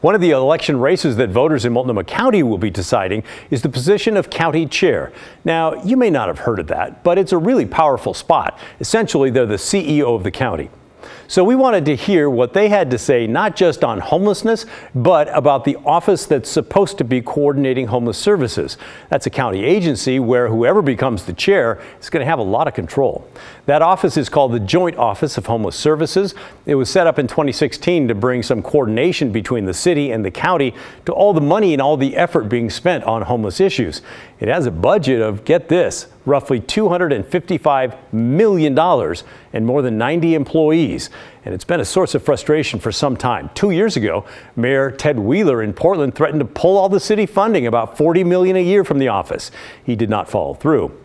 One of the election races that voters in Multnomah County will be deciding is the position of county chair. Now, you may not have heard of that, but it's a really powerful spot. Essentially, they're the CEO of the county. So we wanted to hear what they had to say, not just on homelessness, but about the office that's supposed to be coordinating homeless services. That's a county agency where whoever becomes the chair is going to have a lot of control. That office is called the Joint Office of Homeless Services. It was set up in 2016 to bring some coordination between the city and the county to all the money and all the effort being spent on homeless issues. It has a budget of, get this, roughly $255 million and more than 90 employees. And it's been a source of frustration for some time. 2 years ago, Mayor Ted Wheeler in Portland threatened to pull all the city funding, about $40 million a year, from the office. He did not follow through.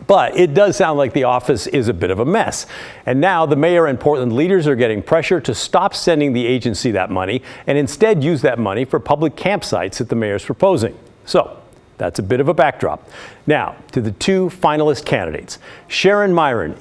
But it does sound like the office is a bit of a mess. And now the mayor and Portland leaders are getting pressure to stop sending the agency that money and instead use that money for public campsites that the mayor's proposing. So that's a bit of a backdrop. Now, to the two finalist candidates. Sharon Myron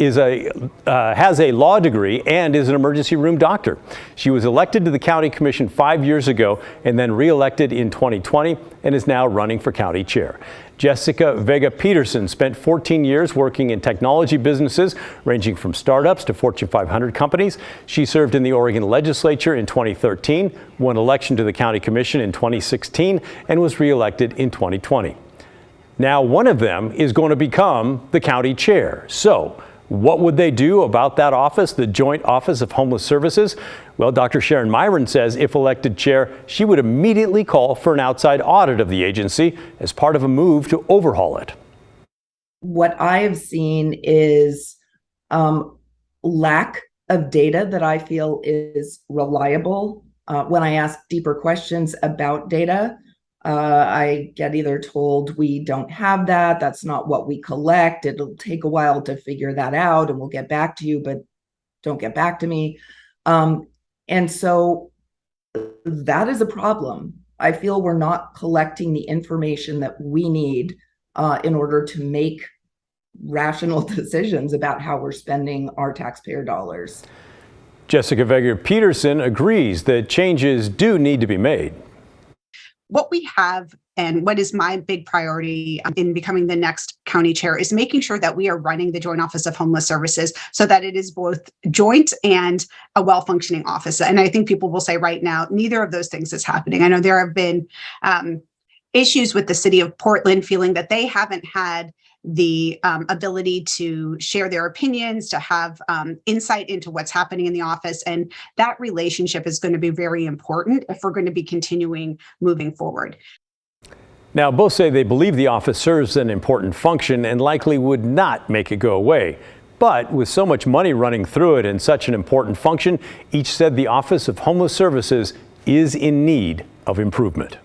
has a law degree and is an emergency room doctor. She was elected to the county commission 5 years ago and then re-elected in 2020 and is now running for county chair. Jessica Vega Peterson spent 14 years working in technology businesses, ranging from startups to Fortune 500 companies. She served in the Oregon legislature in 2013, won election to the county commission in 2016, and was re-elected in 2020. Now, one of them is going to become the county chair. So what would they do about that office, the Joint Office of Homeless Services? Well, Dr. Sharon Myron says if elected chair, she would immediately call for an outside audit of the agency as part of a move to overhaul it. What I have seen is lack of data that I feel is reliable. When I ask deeper questions about data, I get either told we don't have that, that's not what we collect, it'll take a while to figure that out, and we'll get back to you, but don't get back to me. And so that is a problem. I feel we're not collecting the information that we need in order to make rational decisions about how we're spending our taxpayer dollars. Jessica Vega Peterson agrees that changes do need to be made. What we have, and what is my big priority in becoming the next county chair, is making sure that we are running the Joint Office of Homeless Services so that it is both joint and a well-functioning office. And I think people will say right now, neither of those things is happening. I know there have been issues with the city of Portland feeling that they haven't had the ability to share their opinions, to have insight into what's happening in the office. And that relationship is going to be very important if we're going to be continuing moving forward. Now, both say they believe the office serves an important function and likely would not make it go away. But with so much money running through it and such an important function, each said the Office of Homeless Services is in need of improvement.